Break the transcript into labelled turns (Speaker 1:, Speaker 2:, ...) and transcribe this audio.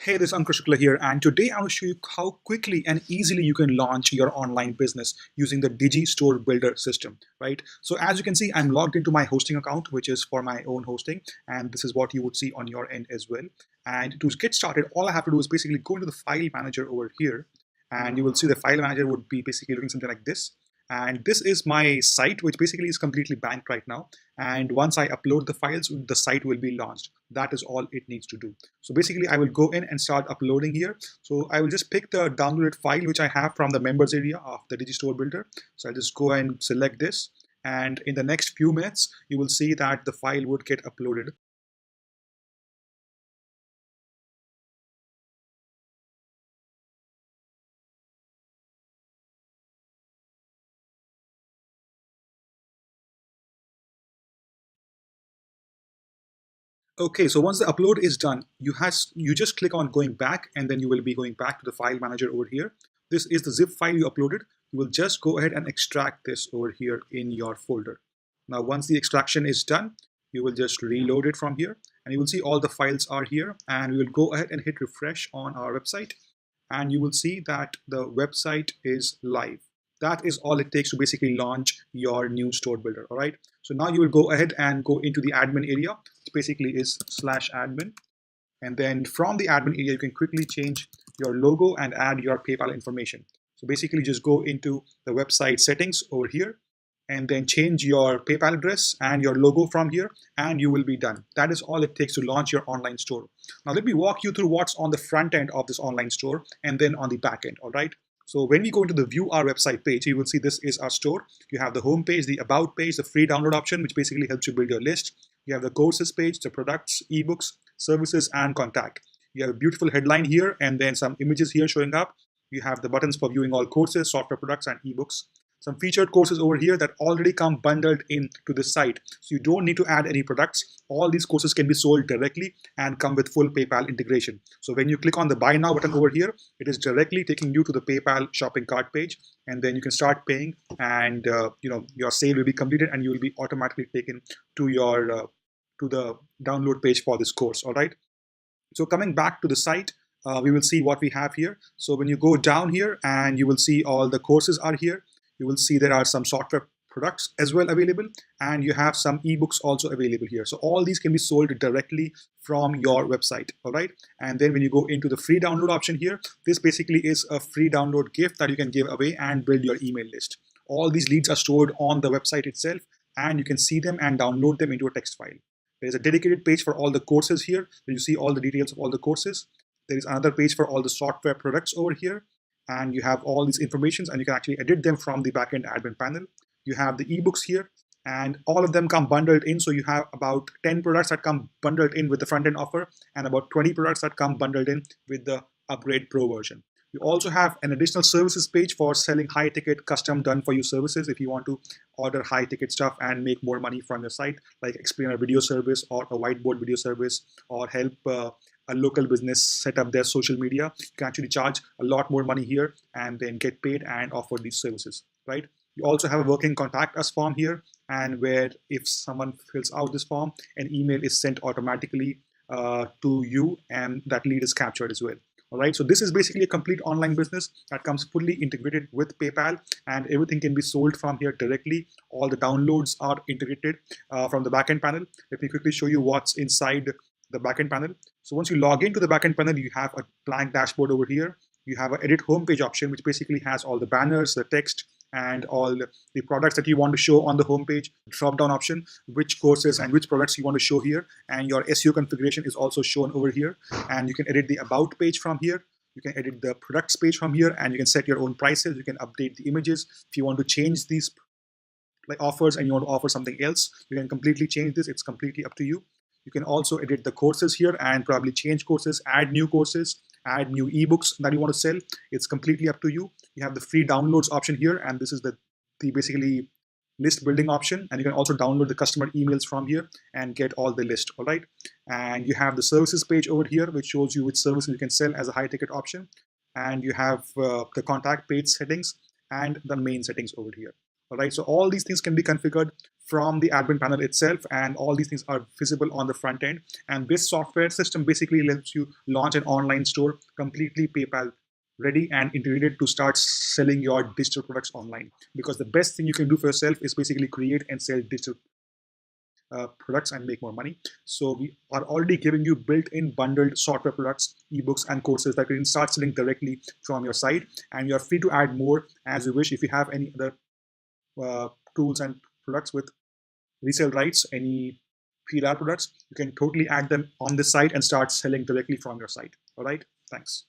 Speaker 1: Hey, this is Ankur Shukla here, and today I will show you how quickly and easily you can launch your online business using the Digi Store Builder system, right? So as you can see, I'm logged into my hosting account, which is for my own hosting, and this is what you would see on your end as well. And to get started, all I have to do is basically go into the file manager over here, and you will see the file manager would be basically looking something like this. And this is my site, which basically is completely banked right now. And once I upload the files, the site will be launched. That is all it needs to do. So basically, I will go in and start uploading here. So I will just pick the downloaded file, which I have from the members area of the Digistore Builder. So I'll just go and select this. And in the next few minutes, you will see that the file would get uploaded. Okay, so once the upload is done, you just click on going back, and then you will be going back to the file manager over here. This is the zip file you uploaded. You will just go ahead and extract this over here in your folder. Now, once the extraction is done, you will just reload it from here, and you will see all the files are here, and we will go ahead and hit refresh on our website, and you will see that the website is live. That is all it takes to basically launch your new store builder. All right. So now you will go ahead and go into the admin area, which basically is /admin. And then from the admin area, you can quickly change your logo and add your PayPal information. So basically just go into the website settings over here and then change your PayPal address and your logo from here, and you will be done. That is all it takes to launch your online store. Now let me walk you through what's on the front end of this online store and then on the back end. All right. So when we go into the view our website page, you will see this is our store. You have the home page, the about page, the free download option, which basically helps you build your list. You have the courses page, the products, ebooks, services, and contact. You have a beautiful headline here and then some images here showing up. You have the buttons for viewing all courses, software products, and ebooks. Some featured courses over here that already come bundled into the site. So you don't need to add any products. All these courses can be sold directly and come with full PayPal integration. So when you click on the buy now button over here, it is directly taking you to the PayPal shopping cart page, and then you can start paying, and your sale will be completed and you will be automatically taken to your to the download page for this course. All right. So coming back to the site, we will see what we have here. So when you go down here, and you will see all the courses are here. You will see there are some software products as well available, and you have some ebooks also available here. So all these can be sold directly from your website. All right. And then when you go into the free download option here, this basically is a free download gift that you can give away and build your email list. All these leads are stored on the website itself, and you can see them and download them into a text file. There is a dedicated page for all the courses here, where you see all the details of all the courses. There is another page for all the software products over here, and you have all these informations, and you can actually edit them from the backend admin panel. You have the ebooks here, and all of them come bundled in. So you have about 10 products that come bundled in with the front end offer, and about 20 products that come bundled in with the Upgrade Pro version. You also have an additional services page for selling high ticket custom done for you services if you want to order high ticket stuff and make more money from your site, like explain a video service or a whiteboard video service, or help a local business set up their social media. You can actually charge a lot more money here and then get paid and offer these services, right? You also have a working contact us form here, and where if someone fills out this form, an email is sent automatically to you, and that lead is captured as well. All right, so this is basically a complete online business that comes fully integrated with PayPal, and everything can be sold from here directly. All the downloads are integrated from the backend panel. Let me quickly show you what's inside the backend panel. So once you log into the backend panel, you have a blank dashboard over here. You have an edit homepage option, which basically has all the banners, the text, and all the products that you want to show on the homepage. Drop down option, which courses and which products you want to show here, and your SEO configuration is also shown over here. And you can edit the about page from here. You can edit the products page from here, and you can set your own prices. You can update the images. If you want to change these like offers and you want to offer something else, you can completely change this. It's completely up to you. You can also edit the courses here and probably change courses, add new courses, add new ebooks that you want to sell. It's completely up to you. You have the free downloads option here, and this is the basically list building option. And you can also download the customer emails from here and get all the list. All right. And you have the services page over here, which shows you which services you can sell as a high ticket option. And you have the contact page settings and the main settings over here. All right, so all these things can be configured from the admin panel itself, and all these things are visible on the front end. And this software system basically lets you launch an online store completely PayPal ready and integrated to start selling your digital products online. Because the best thing you can do for yourself is basically create and sell digital products and make more money. So we are already giving you built-in bundled software products, ebooks, and courses that you can start selling directly from your site. And you are free to add more as you wish. If you have any other tools and products with resale rights, any PR products, you can totally add them on the site and start selling directly from your site. All right, thanks.